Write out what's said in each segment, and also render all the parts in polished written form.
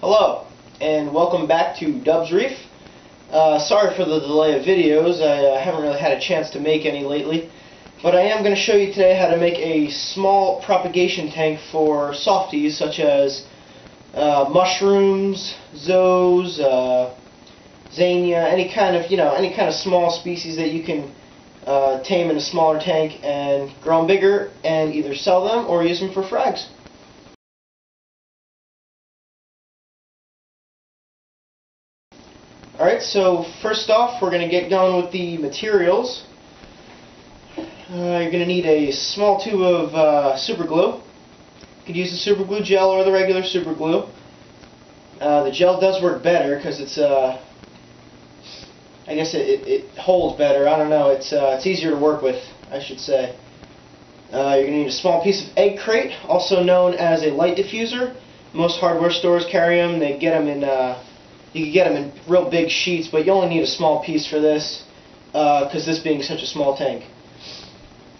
Hello, and welcome back to Dub's Reef. Sorry for the delay of videos. I haven't really had a chance to make any lately, but I am going to show you today how to make a small propagation tank for softies such as mushrooms, zoes, zania, any kind of small species that you can tame in a smaller tank and grow them bigger and either sell them or use them for frags. Alright, so first off we're going to get going with the materials. You're going to need a small tube of super glue. You could use the super glue gel or the regular super glue. The gel does work better because it's I guess it holds better. I don't know, it's easier to work with, I should say. You're going to need a small piece of egg crate, also known as a light diffuser. Most hardware stores carry them. They get them in you can get them in real big sheets, but you only need a small piece for this, because this being such a small tank.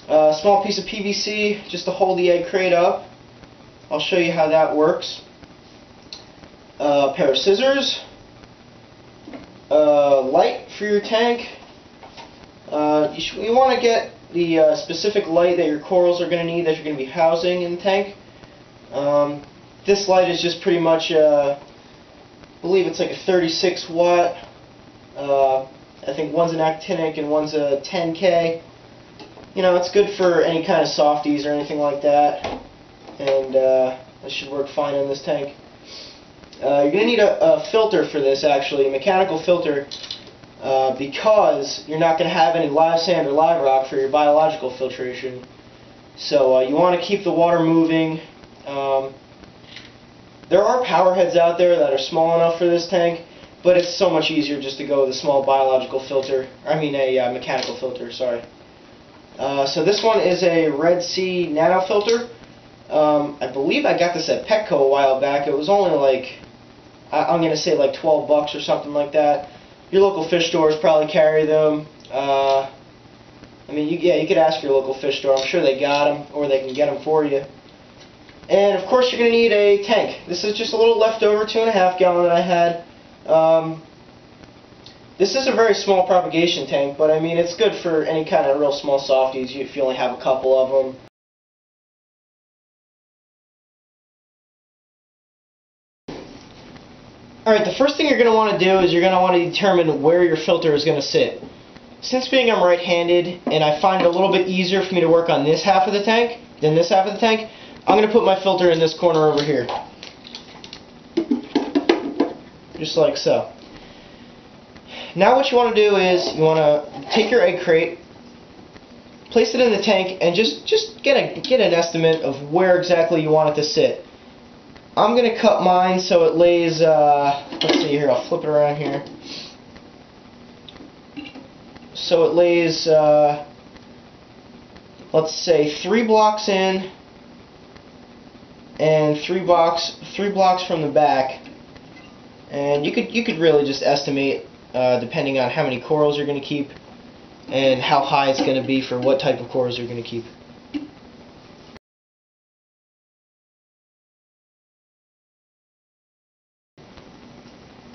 A small piece of PVC just to hold the egg crate up. I'll show you how that works. A pair of scissors. Light for your tank. You want to get the specific light that your corals are going to need, that you're going to be housing in the tank. This light is just pretty much I believe it's like a 36 watt. I think one's an actinic and one's a 10K. You know, it's good for any kind of softies or anything like that, and this should work fine in this tank. You're going to need a filter for this, actually, a mechanical filter, because you're not going to have any live sand or live rock for your biological filtration. So you want to keep the water moving. There are power heads out there that are small enough for this tank, but it's so much easier just to go with a small biological filter. I mean a mechanical filter, sorry. So this one is a Red Sea nano filter. I believe I got this at Petco a while back. It was only like, I'm going to say like 12 bucks or something like that. Your local fish stores probably carry them. I mean, you could ask your local fish store. I'm sure they got them, or they can get them for you. And of course you're going to need a tank. This is just a little leftover 2.5 gallon that I had. This is a very small propagation tank, but I mean it's good for any kind of real small softies if you only have a couple of them. Alright, the first thing you're going to want to do is you're going to want to determine where your filter is going to sit. Since being I'm right-handed and I find it a little bit easier for me to work on this half of the tank than this half of the tank, I'm going to put my filter in this corner over here. Just like so. Now what you want to do is you want to take your egg crate, place it in the tank, and just get an estimate of where exactly you want it to sit. I'm going to cut mine so it lays, let's see here, I'll flip it around here. So it lays, let's say 3 blocks in, and 3 blocks from the back, and you could really just estimate depending on how many corals you're going to keep and how high it's going to be for what type of corals you're going to keep.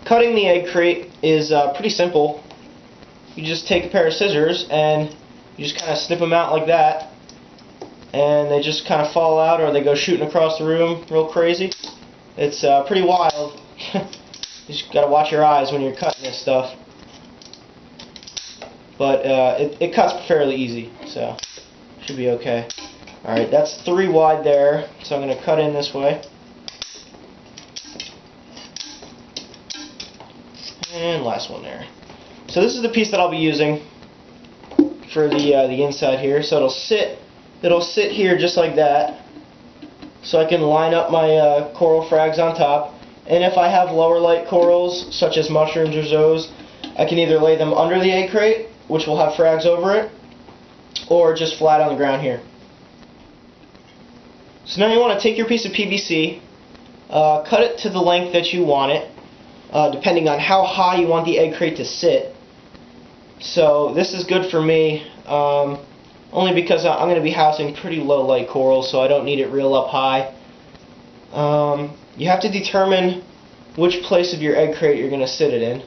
Cutting the egg crate is pretty simple. You just take a pair of scissors and you just kind of snip them out like that, and they just kind of fall out, or they go shooting across the room real crazy. It's pretty wild. You just gotta watch your eyes when you're cutting this stuff. But it cuts fairly easy, so should be okay. Alright, that's 3 wide there, so I'm gonna cut in this way. And last one there. So this is the piece that I'll be using for the inside here. So it'll sit here just like that, so I can line up my coral frags on top. And if I have lower light corals, such as mushrooms or zoes, I can either lay them under the egg crate, which will have frags over it, or just flat on the ground here. So now you want to take your piece of PVC, cut it to the length that you want it, depending on how high you want the egg crate to sit. So this is good for me, only because I'm going to be housing pretty low light coral, so I don't need it real up high. You have to determine which place of your egg crate you're going to sit it in.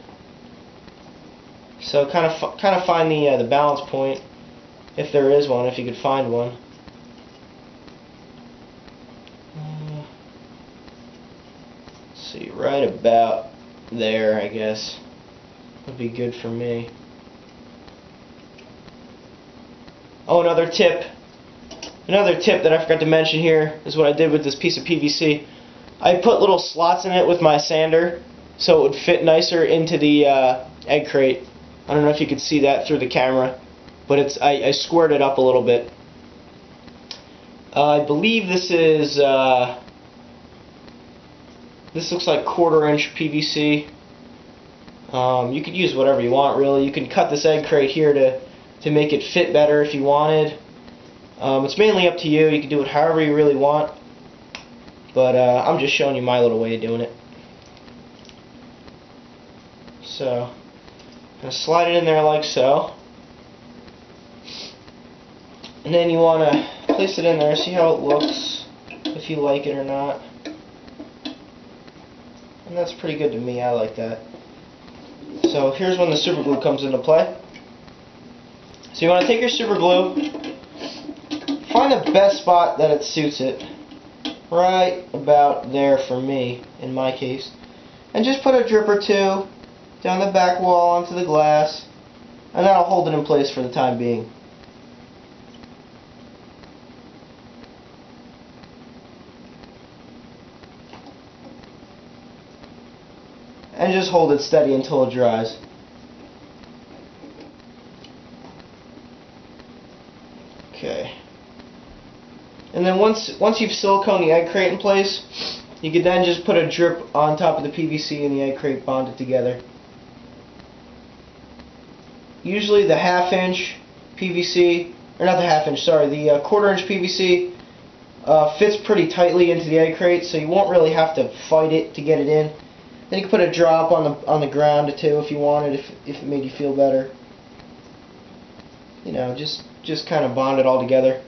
So kind of find the balance point, if there is one, if you could find one. Let's see, right about there, I guess, would be good for me. Oh, another tip that I forgot to mention here is what I did with this piece of PVC. I put little slots in it with my sander so it would fit nicer into the egg crate. I don't know if you could see that through the camera, but I squared it up a little bit. I believe this is this looks like 1/4" PVC. You could use whatever you want, really. You can cut this egg crate here to make it fit better if you wanted. It's mainly up to you. You can do it however you really want, but I'm just showing you my little way of doing it. So, I'm going to slide it in there like so, and then you want to place it in there, see how it looks, if you like it or not. And that's pretty good to me. I like that. So here's when the super glue comes into play. So you want to take your super glue, find the best spot that it suits it, right about there for me, in my case, and just put a drip or two down the back wall onto the glass, and that'll hold it in place for the time being. And just hold it steady until it dries. Okay. And then once you've siliconed the egg crate in place, you can then just put a drip on top of the PVC and the egg crate bonded together. Usually the 1/2" PVC, or not the 1/2", sorry, the 1/4" PVC fits pretty tightly into the egg crate, so you won't really have to fight it to get it in. Then you can put a drop on the ground too if you wanted, if it made you feel better. You know, just kind of bond it all together.